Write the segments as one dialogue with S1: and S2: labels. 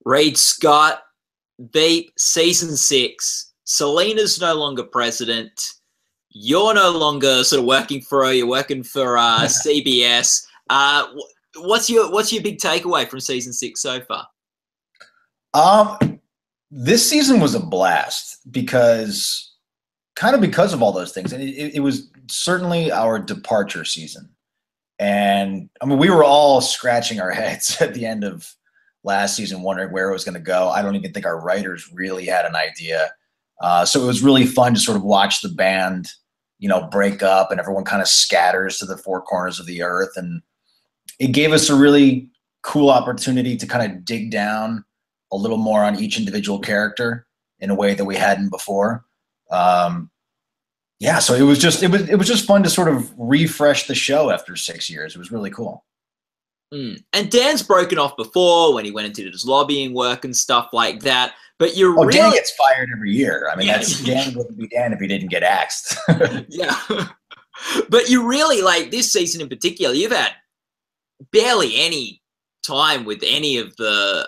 S1: Reid Scott, Veep, season 6. Selena's no longer president. You're no longer sort of working for her. You're working for CBS. What's your big takeaway from season 6 so far?
S2: This season was a blast because of all those things. And it was certainly our departure season. And I mean, we were all scratching our heads at the end of last season, wondering where it was going to go. I don't even think our writers really had an idea. So it was really fun to sort of watch the band, break up and everyone kind of scatters to the four corners of the earth. And it gave us a really cool opportunity to kind of dig down a little more on each individual character in a way that we hadn't before. Yeah, so it was just fun to sort of refresh the show after 6 years. It was really cool.
S1: And Dan's broken off before when he went into his lobbying work and stuff like that. But
S2: Dan gets fired every year. I mean, Dan wouldn't be Dan if he didn't get axed.
S1: Yeah. But you really, like, this season in particular, you've had barely any time with any of the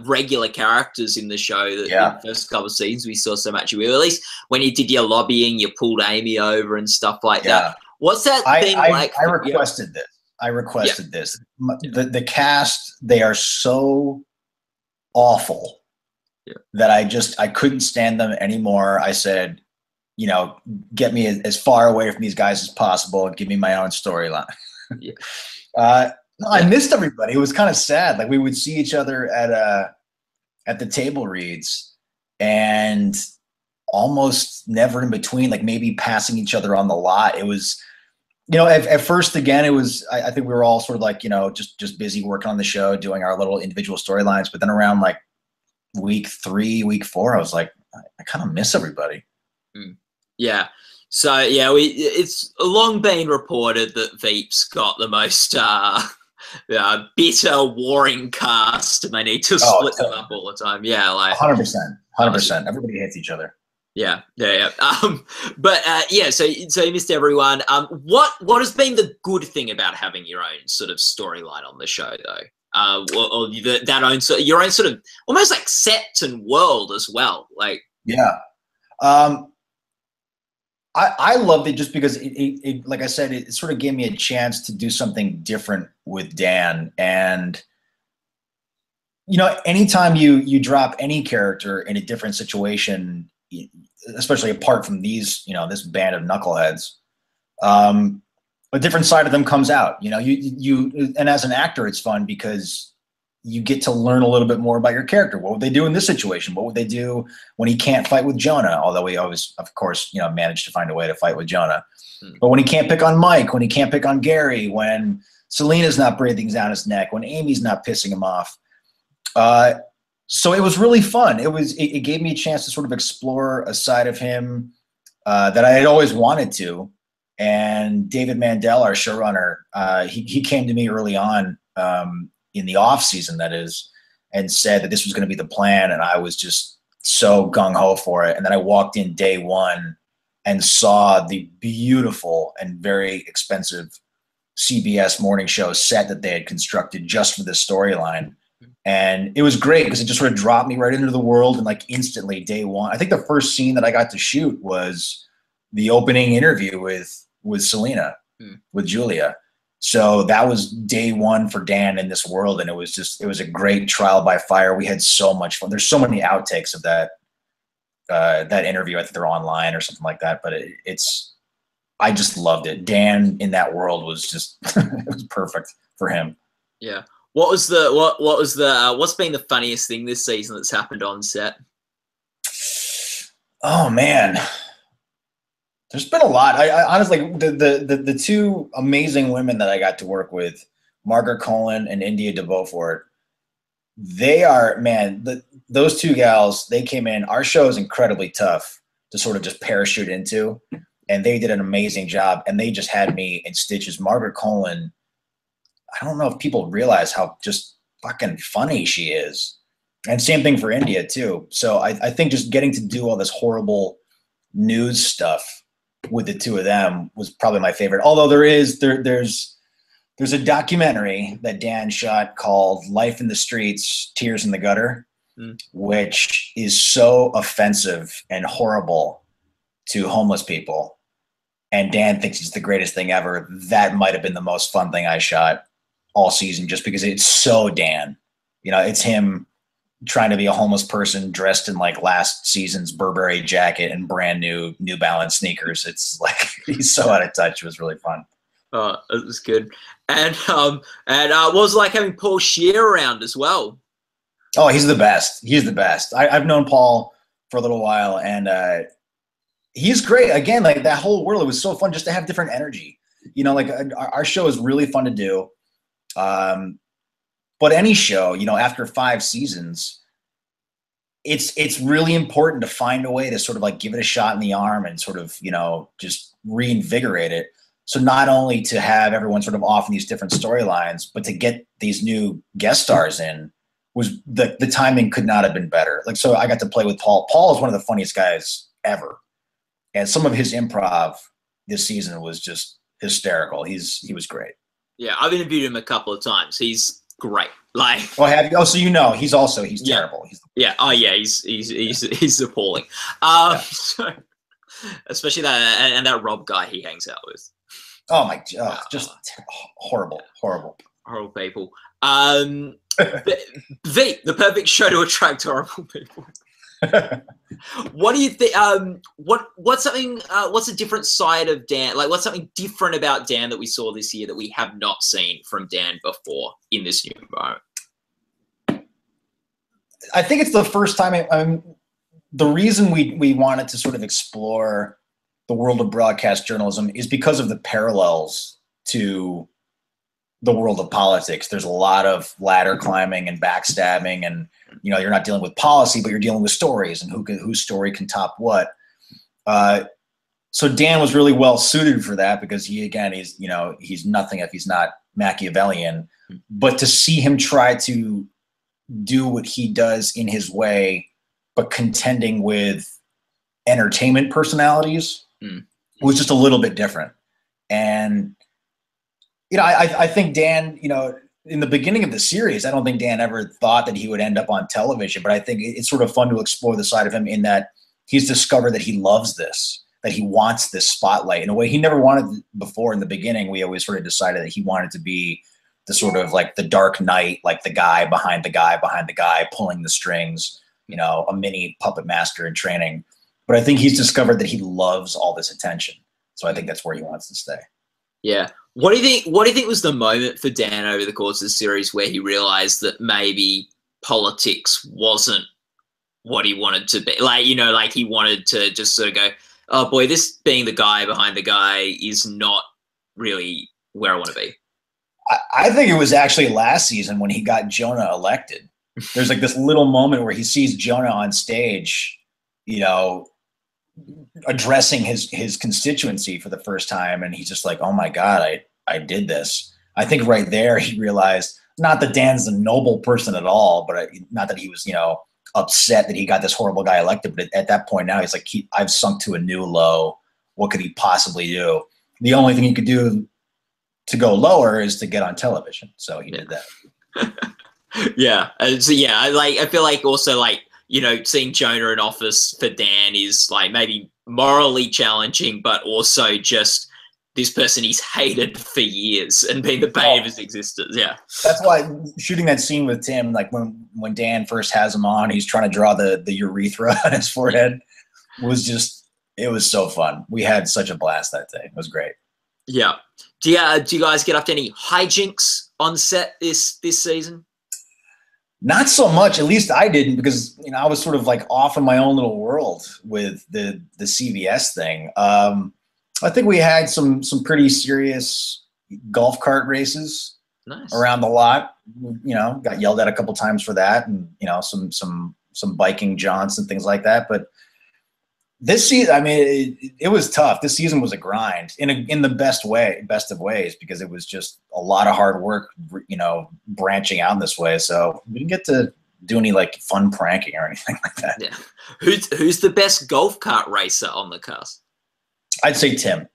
S1: regular characters in the show. That in the first couple of seasons we saw so much of you. At least when you did your lobbying, you pulled Amy over and stuff like that. What's that thing like?
S2: I requested this. I requested this. The cast, they are so awful that I couldn't stand them anymore. I said, get me as far away from these guys as possible and give me my own storyline. I missed everybody. It was kind of sad. Like, we would see each other at the table reads and almost never in between, like maybe passing each other on the lot. It was, at first, again, it was, I think we were all sort of like, just busy working on the show, doing our little individual storylines. But then around like week 3, week 4, I was like, I kind of miss everybody.
S1: Yeah. So, it's long been reported that Veep's got the most bitter, warring cast, and they need to split them up all the time. Yeah, like
S2: 100%. Everybody hates each other.
S1: Yeah. So you missed everyone. What has been the good thing about having your own sort of storyline on the show, though? Or your own sort of almost like set and world as well. Like,
S2: I loved it just because it like I said, it sort of gave me a chance to do something different with Dan. And, anytime you drop any character in a different situation, especially apart from these, this band of knuckleheads, a different side of them comes out. And as an actor, it's fun because you get to learn a little bit more about your character. What would they do in this situation? What would they do when he can't fight with Jonah? Although he always, of course, managed to find a way to fight with Jonah. But when he can't pick on Mike, when he can't pick on Gary, when Selena's not breathing down his neck, when Amy's not pissing him off. So it was really fun. It gave me a chance to sort of explore a side of him that I had always wanted to. And David Mandel, our showrunner, he came to me early on, in the off season, that is, and said that this was going to be the plan. And I was just so gung ho for it. And then I walked in day one and saw the beautiful and very expensive CBS morning show set that they had constructed just for this storyline. And it was great because it just sort of dropped me right into the world. And like instantly, day one, I think the first scene that I got to shoot was the opening interview with Selena, with Julia. So that was day one for Dan in this world. And it was a great trial by fire. We had so much fun. There's so many outtakes of that interview. I think they're online or something like that, but I just loved it. Dan in that world was just, it was perfect for him.
S1: Yeah. What's been the funniest thing this season that's happened on set?
S2: Oh man. There's been a lot. I honestly, the two amazing women that I got to work with, Margaret Colin and India de Beaufort, they are, man, those two gals, they came in. Our show is incredibly tough to sort of just parachute into, and they did an amazing job, and they just had me in stitches. Margaret Colin, I don't know if people realize how just fucking funny she is. And same thing for India too. So I think just getting to do all this horrible news stuff with the two of them was probably my favorite. Although there's a documentary that Dan shot called Life in the Streets, Tears in the Gutter. which is so offensive and horrible to homeless people. And Dan thinks it's the greatest thing ever. That might have been the most fun thing I shot all season, just because it's so Dan. You know, it's him trying to be a homeless person dressed in like last season's Burberry jacket and brand new New Balance sneakers. It's like he's so out of touch. It was really fun.
S1: Oh, it was good. And what was it like having Paul Scheer around as well?
S2: Oh, he's the best. He's the best. I've known Paul for a little while, and he's great. Again, like that whole world, it was so fun just to have different energy. You know, like our show is really fun to do. But any show, you know, after 5 seasons, it's really important to find a way to sort of like give it a shot in the arm and sort of, you know, just reinvigorate it. So not only to have everyone sort of off in these different storylines, but to get these new guest stars in was the timing could not have been better. Like, so I got to play with Paul. Paul is one of the funniest guys ever. And some of his improv this season was just hysterical. He was great.
S1: Yeah, I've interviewed him a couple of times. He's great. Like,
S2: oh, have you? Oh, so you know, he's terrible.
S1: He's appalling. So, especially that Rob guy he hangs out with.
S2: Oh my, just horrible
S1: people. Veep, the perfect show to attract horrible people. What do you think? What's a different side of Dan? Like, what's something different about Dan that we saw this year that we have not seen from Dan before in this new environment?
S2: I think it's the first time. The reason we wanted to sort of explore the world of broadcast journalism is because of the parallels to the world of politics. There's a lot of ladder climbing and backstabbing, and you know, you're not dealing with policy, but you're dealing with stories and whose story can top what. So Dan was really well suited for that because he's nothing if he's not Machiavellian. But to see him try to do what he does in his way, but contending with entertainment personalities was just a little bit different. And you know, I think Dan, you know, in the beginning of the series, I don't think Dan ever thought that he would end up on television, but I think it's sort of fun to explore the side of him in that he's discovered that he loves this, that he wants this spotlight in a way he never wanted before. In the beginning, we always sort of decided that he wanted to be the sort of like the Dark Knight, like the guy behind the guy pulling the strings, you know, a mini puppet master in training. But I think he's discovered that he loves all this attention. So I think that's where he wants to stay.
S1: Yeah. What do you think was the moment for Dan over the course of the series where he realized that maybe politics wasn't what he wanted to be? Like, you know, like he wanted to just sort of go, oh boy, this being the guy behind the guy is not really where I want to be.
S2: I think it was actually last season when he got Jonah elected. There's like this little moment where he sees Jonah on stage, you know, addressing his constituency for the first time, and he's just like, oh my God, I did this. I think right there he realized, not that Dan's a noble person at all, but not that he was, you know, upset that he got this horrible guy elected, but at that point now he's like, I've sunk to a new low. What could he possibly do? The only thing he could do to go lower is to get on television. So he did that.
S1: Yeah. And so, yeah, I feel like also, like, you know, seeing Jonah in office for Dan is like maybe morally challenging, but also just this person he's hated for years and been the bane of his existence. Yeah.
S2: That's why shooting that scene with Tim, like when Dan first has him on, he's trying to draw the urethra on his forehead, it was so fun. We had such a blast that day. It was great.
S1: Yeah. Do you guys get up to any hijinks on set this season?
S2: Not so much. At least I didn't, because you know I was sort of like off in my own little world with the CBS thing. I think we had some pretty serious golf cart races around the lot. You know, got yelled at a couple times for that, and you know some biking jaunts and things like that. But this season, I mean, it was tough. This season was a grind in the best of ways, because it was just a lot of hard work, you know, branching out in this way. So we didn't get to do any like fun pranking or anything like that.
S1: Yeah. Who's the best golf cart racer on the cast?
S2: I'd say Tim.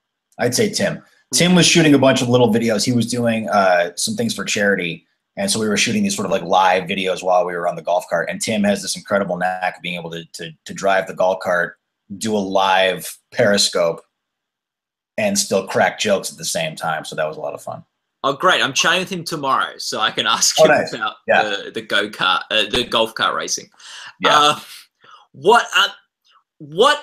S2: Tim was shooting a bunch of little videos. He was doing some things for charity, And so we were shooting these sort of like live videos while we were on the golf cart. And Tim has this incredible knack of being able to drive the golf cart, do a live Periscope, and still crack jokes at the same time. So that was a lot of fun.
S1: Oh, great. I'm chatting with him tomorrow, so I can ask him about the go-kart, the golf cart racing.
S2: Yeah.
S1: What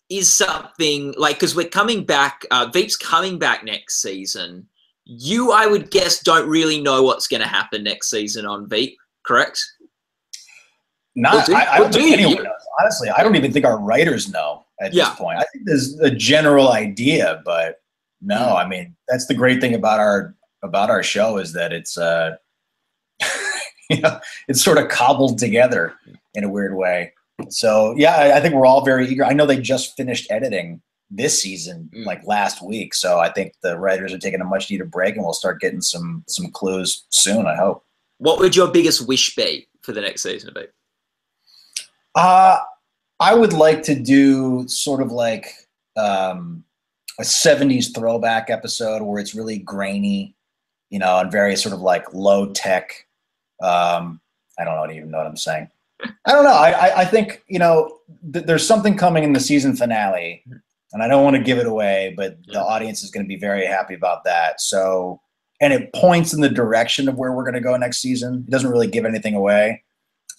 S1: is something like, because we're coming back, Veep's coming back next season. You, I would guess, don't really know what's going to happen next season on Veep, correct?
S2: I don't think anyone knows. Honestly, I don't even think our writers know at this point. I think there's a general idea, but no, I mean, that's the great thing about our show is that it's it's sort of cobbled together in a weird way. So yeah, I think we're all very eager. I know they just finished editing this season like last week, so I think the writers are taking a much needed break, and we'll start getting some clues soon, I hope. What
S1: would your biggest wish be for the next season of Veep?
S2: I would like to do sort of like a 70s throwback episode where it's really grainy, and very sort of like low tech. I don't even know what I'm saying. I don't know. I think, there's something coming in the season finale, and I don't want to give it away, but the audience is going to be very happy about that. So, and it points in the direction of where we're going to go next season. It doesn't really give anything away.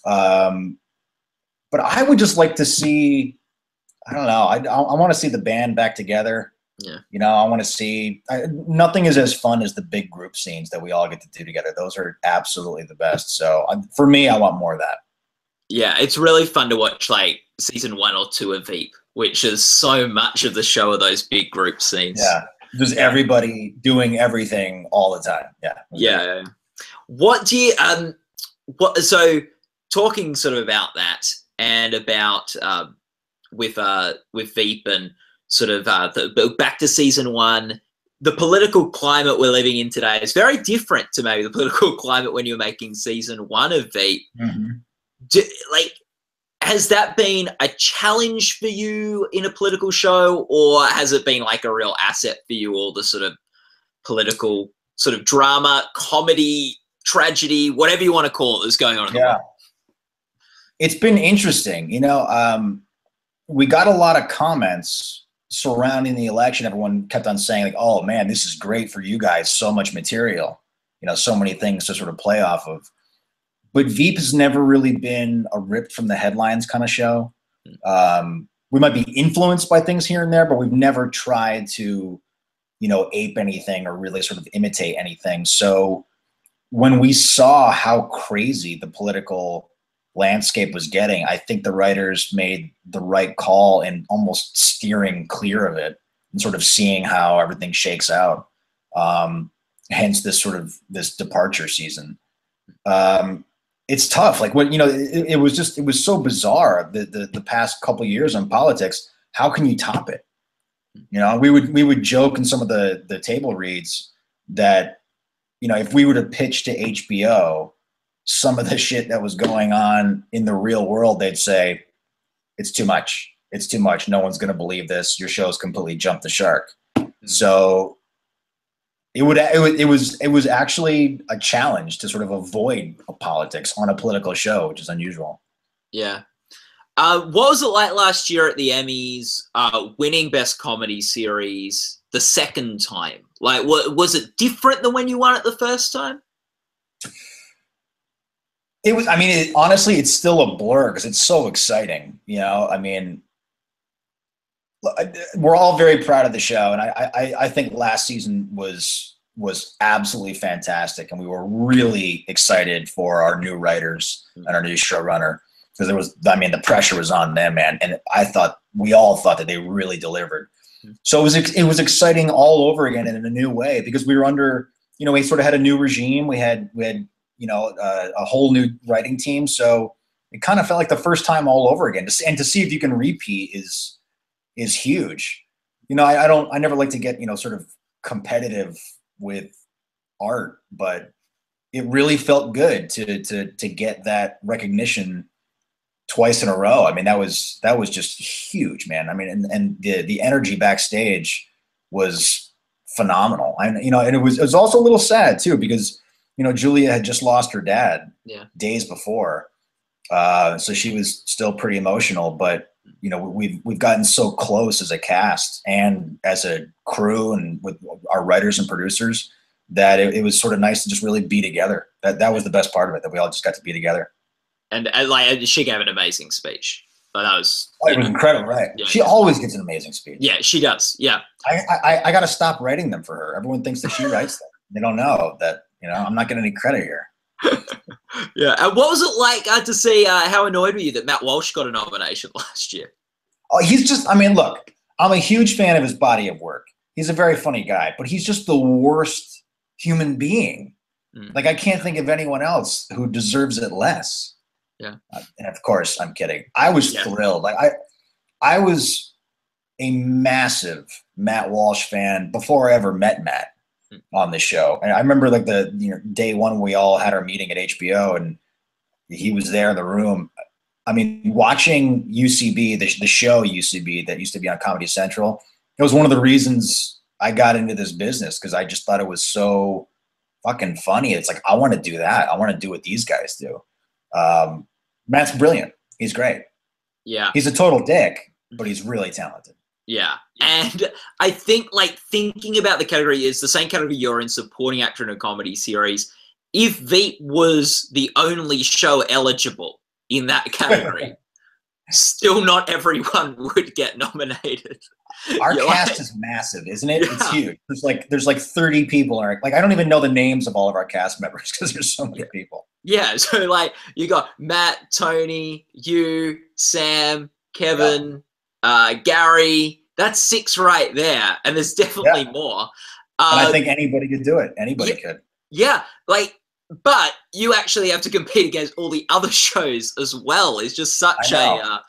S2: But I would just like to see, I don't know, I want to see the band back together.
S1: Yeah.
S2: I want to see, nothing is as fun as the big group scenes that we all get to do together. Those are absolutely the best. So for me, I want more of that.
S1: Yeah, it's really fun to watch like season 1 or 2 of Veep, which is so much of the show of those big group scenes.
S2: Yeah, just everybody doing everything all the time. Yeah.
S1: Yeah. What do you, so talking sort of about that and about with Veep and sort of back to season 1, the political climate we're living in today is very different to maybe the political climate when you're making season 1 of Veep.
S2: Mm-hmm.
S1: Has that been a challenge for you in a political show, or has it been like a real asset for you, all the sort of political sort of drama, comedy, tragedy, whatever you want to call it, that's going on in the world?
S2: It's been interesting. We got a lot of comments surrounding the election. Everyone kept on saying like, oh man, this is great for you guys. So much material, so many things to sort of play off of. But Veep has never really been a ripped from the headlines kind of show. We might be influenced by things here and there, but we've never tried to, ape anything or really sort of imitate anything. So when we saw how crazy the political landscape was getting, I think the writers made the right call in almost steering clear of it and sort of seeing how everything shakes out. Hence this departure season. It's tough. Like it was so bizarre the past couple of years on politics. How can you top it? We would joke in some of the table reads that, if we were to pitch to HBO some of the shit that was going on in the real world, they'd say, it's too much. It's too much. No one's going to believe this. Your show's completely jumped the shark. So it was actually a challenge to sort of avoid politics on a political show, which is unusual.
S1: Yeah. What was it like last year at the Emmys, winning Best Comedy Series the second time? Like, was it different than when you won it the first time?
S2: It was. I mean, honestly, it's still a blur because it's so exciting. I mean, we're all very proud of the show, and I think last season was absolutely fantastic, and we were really excited for our new writers and our new showrunner because the pressure was on them, man, and we all thought that they really delivered. So it was exciting all over again in a new way because we were under, we sort of had a new regime, we had a whole new writing team, so it kind of felt like the first time all over again, and to see if you can repeat is huge. I never like to get, sort of competitive with art, but it really felt good to get that recognition twice in a row. I mean, that was just huge, man. I mean, and the energy backstage was phenomenal. And it was also a little sad too, because Julia had just lost her dad
S1: days
S2: before. So she was still pretty emotional, but we've gotten so close as a cast and as a crew and with our writers and producers that it was sort of nice to just really be together. That was the best part of it, that we all just got to be together.
S1: And she gave an amazing speech. But that was
S2: incredible, right?
S1: Yeah,
S2: she always gives an amazing speech.
S1: Yeah, she does. Yeah.
S2: I got to stop writing them for her. Everyone thinks that she writes them. They don't know that, I'm not getting any credit here.
S1: Yeah. And what was it like to see, how annoyed were you that Matt Walsh got a nomination last year?
S2: Oh, look, I'm a huge fan of his body of work. He's a very funny guy, but he's just the worst human being. Like, I can't think of anyone else who deserves it less.
S1: Yeah.
S2: And of course, I'm kidding. I was thrilled. Like, I was a massive Matt Walsh fan before I ever met Matt on the show. And I remember like day one, we all had our meeting at HBO and he was there in the room. I mean, watching UCB, the show UCB that used to be on Comedy Central, it was one of the reasons I got into this business, because I just thought it was so fucking funny. It's like, I want to do that. I want to do what these guys do. Matt's brilliant. He's great.
S1: Yeah.
S2: He's a total dick, but he's really talented.
S1: Yeah. And I think, like, thinking about the category is the same category you're in, supporting actor in a comedy series. If Veep was the only show eligible in that category, still not everyone would get nominated.
S2: Our cast is massive, isn't it? Yeah. It's huge. There's like 30 people. Like, I don't even know the names of all of our cast members because there's so many people.
S1: Yeah. So like you got Matt, Tony, you, Sam, Kevin, Gary. That's 6 right there. And there's definitely more.
S2: And I think anybody could do it. Anybody could.
S1: Yeah. Like, but you actually have to compete against all the other shows as well. It's just such a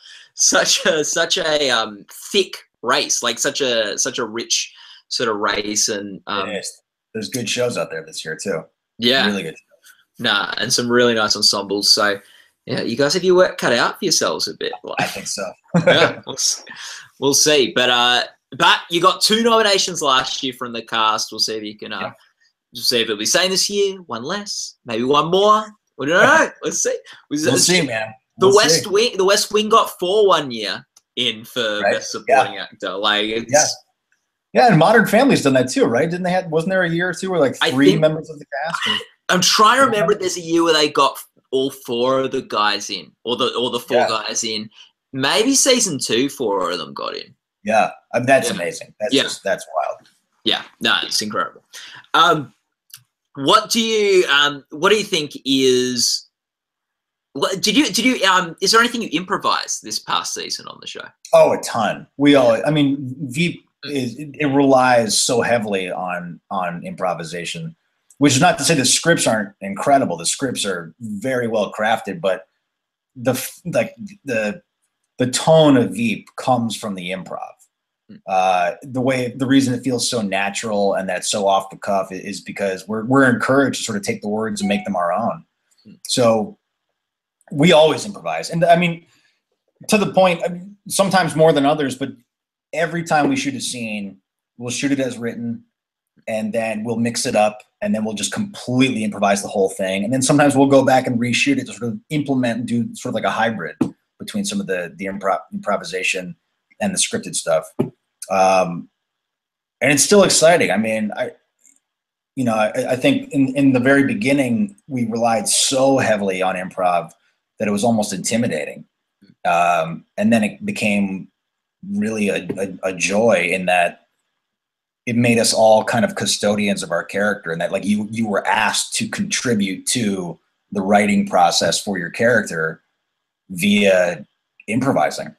S1: thick race, like such a rich sort of race. And
S2: there's good shows out there this year too.
S1: Yeah.
S2: Really good shows.
S1: Nah, and some really nice ensembles. So yeah, you guys have your work cut out for yourselves a bit.
S2: I think so.
S1: Yeah, we'll see. But you got 2 nominations last year from the cast. We'll see if you can see if it'll be same this year, 1 less, maybe 1 more. We don't know. Let's see.
S2: We'll see, man.
S1: The West Wing got 4 1 year in for best supporting actor. Like, it's
S2: and Modern Family's done that too, right? Wasn't there a year or two where like 3 members of the cast?
S1: I'm trying to remember. There's a year where they got all 4 of the guys in, or the 4 guys in. Maybe season 2, 4 of them got in.
S2: Yeah, that's amazing. That's wild.
S1: Yeah, no, it's incredible. What do you think is? Is there anything you improvised this past season on the show?
S2: Oh, a ton. Veep it relies so heavily on improvisation, which is not to say the scripts aren't incredible. The scripts are very well crafted, but the tone of Veep comes from the improv. The reason it feels so natural and that it's so off the cuff is because we're encouraged to sort of take the words and make them our own. So we always improvise. And I mean, to the point, sometimes more than others, but every time we shoot a scene, we'll shoot it as written and then we'll mix it up and then we'll just completely improvise the whole thing. And then sometimes we'll go back and reshoot it to sort of implement and do sort of like a hybrid between some of the improvisation and the scripted stuff. And it's still exciting. I mean, I think in the very beginning, we relied so heavily on improv that it was almost intimidating. And then it became really a joy in that it made us all kind of custodians of our character, and that like you were asked to contribute to the writing process for your character via improvising.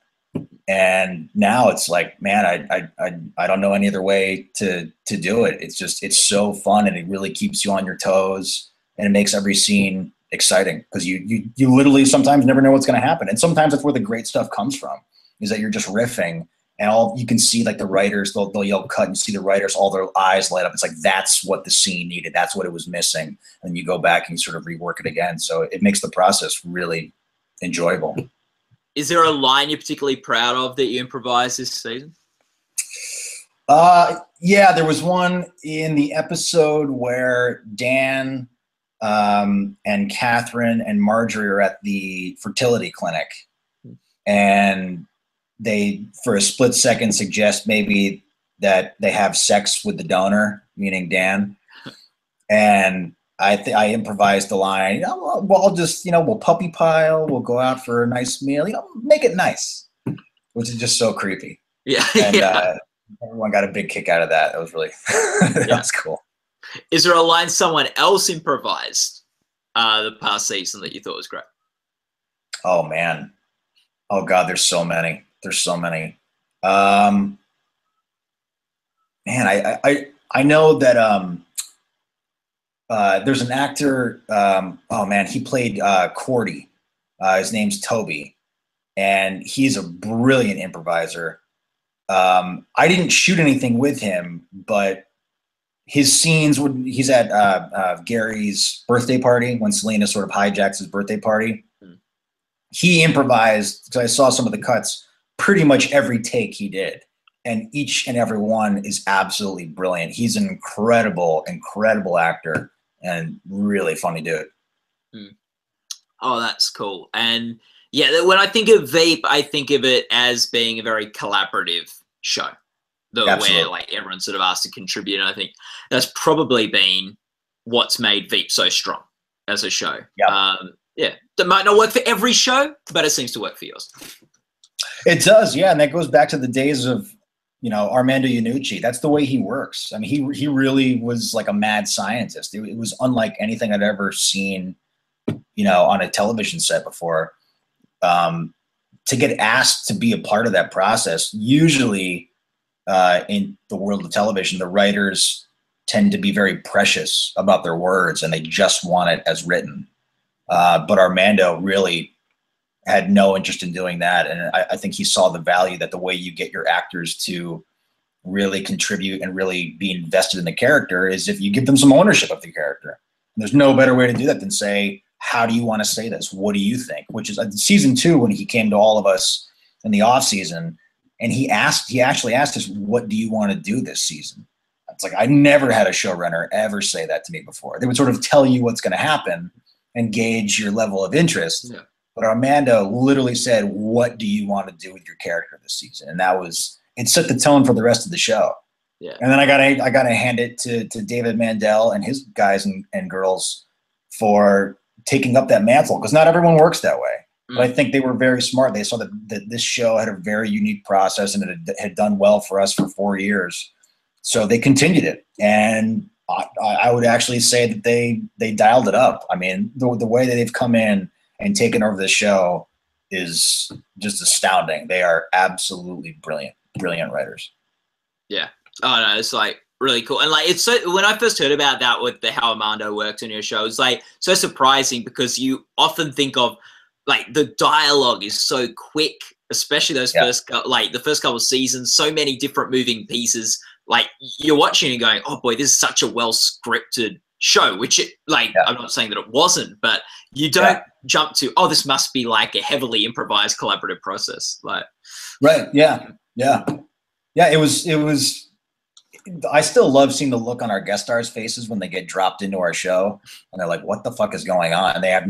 S2: And now it's like, man, I don't know any other way to do it. It's so fun, and it really keeps you on your toes, and it makes every scene exciting because you literally sometimes never know what's going to happen. And sometimes that's where the great stuff comes from, is that you're just riffing and all you can see, like the writers, they'll yell cut and see the writers, all their eyes light up. It's like, that's what the scene needed. That's what it was missing. And you go back and you sort of rework it again. So it makes the process really enjoyable.
S1: Is there a line you're particularly proud of that you improvised this season?
S2: Yeah, there was one in the episode where Dan and Catherine and Marjorie are at the fertility clinic, and they, for a split second, suggest maybe that they have sex with the donor, meaning Dan. And I improvised the line, well, I'll just, we'll puppy pile, we'll go out for a nice meal, make it nice, which is just so creepy.
S1: Yeah.
S2: And everyone got a big kick out of that. That was really, that's cool.
S1: Is there a line someone else improvised the past season that you thought was great?
S2: Oh, man. Oh, God, there's so many. There's so many. Man, I know that there's an actor, oh, man, he played Cordy. His name's Toby, and he's a brilliant improviser. I didn't shoot anything with him, but his scenes he's at Gary's birthday party when Selena sort of hijacks his birthday party. He improvised, because I saw some of the cuts, pretty much every take he did. And each and every one is absolutely brilliant. He's an incredible, incredible actor and really funny dude.
S1: Oh, that's cool. And yeah, when I think of Veep, I think of it as being a very collaborative show. Where like everyone sort of asked to contribute, and I think that's probably been what's made Veep so strong as a show. Yeah, that might not work for every show, but it seems to work for yours.
S2: It does, yeah, and that goes back to the days of Armando Iannucci. That's the way he works. I mean, he really was like a mad scientist. It was unlike anything I'd ever seen, on a television set before. To get asked to be a part of that process, usually. In the world of television, the writers tend to be very precious about their words and they just want it as written. But Armando really had no interest in doing that. And I think he saw the value that the way you get your actors to really contribute and really be invested in the character is if you give them some ownership of the character. And there's no better way to do that than say, how do you want to say this? What do you think? Which is season 2, when he came to all of us in the off season, and he actually asked us, what do you want to do this season? It's like, I never had a showrunner ever say that to me before. They would sort of tell you what's going to happen and gauge your level of interest. Yeah. But Armando literally said, what do you want to do with your character this season? And it set the tone for the rest of the show. Yeah. And then I gotta hand it to David Mandel and his guys and girls for taking up that mantle, because not everyone works that way. But I think they were very smart. They saw that this show had a very unique process and it had done well for us for 4 years. So they continued it. And I would actually say that they dialed it up. I mean, the way that they've come in and taken over the show is just astounding. They are absolutely brilliant writers.
S1: Yeah. Oh, no, it's like really cool. And like, it's so, when I first heard about that with how Armando works on your show, it's like so surprising, because you often think of, like, the dialogue is so quick, especially those the first couple of seasons, so many different moving pieces. Like, you're watching and going, oh boy, this is such a well scripted show, which I'm not saying that it wasn't, but you don't jump to, oh, this must be like a heavily improvised collaborative process. Like,
S2: right. Yeah. It was, I still love seeing the look on our guest stars' faces when they get dropped into our show and they're like, what the fuck is going on? And they have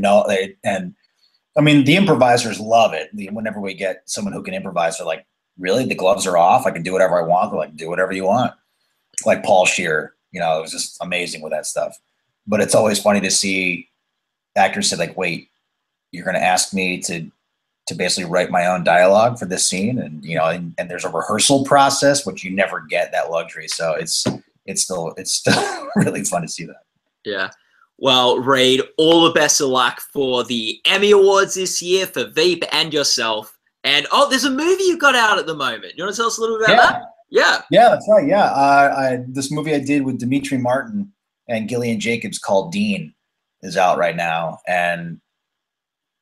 S2: I mean, the improvisers love it. Whenever we get someone who can improvise, they're like, really? The gloves are off? I can do whatever I want? They're like, do whatever you want. Like Paul Scheer, it was just amazing with that stuff. But it's always funny to see actors say, like, wait, you're going to ask me to basically write my own dialogue for this scene? And, and there's a rehearsal process, which you never get that luxury. So it's still really fun to see that.
S1: Yeah. Well, Reid, all the best of luck for the Emmy Awards this year for Veep and yourself. And, there's a movie you've got out at the moment. You want to tell us a little bit about that? Yeah. Yeah,
S2: that's right. Yeah. This movie I did with Dimitri Martin and Gillian Jacobs called Dean is out right now. And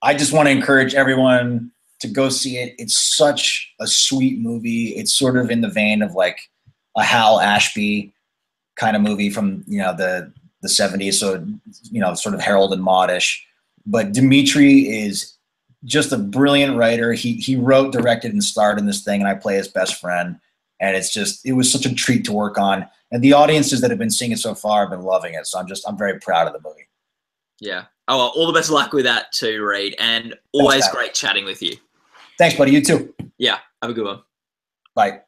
S2: I just want to encourage everyone to go see it. It's such a sweet movie. It's sort of in the vein of like a Hal Ashby kind of movie from, the 70s, so sort of Harold and Maude-ish. But Dimitri is just a brilliant writer. He wrote, directed, and starred in this thing, and I play his best friend. And it was such a treat to work on. And the audiences that have been seeing it so far have been loving it. So I'm very proud of the movie.
S1: Yeah. Oh, well, all the best of luck with that too, Reid. And always great chatting with you.
S2: Thanks, buddy. You too.
S1: Yeah. Have a good one.
S2: Bye.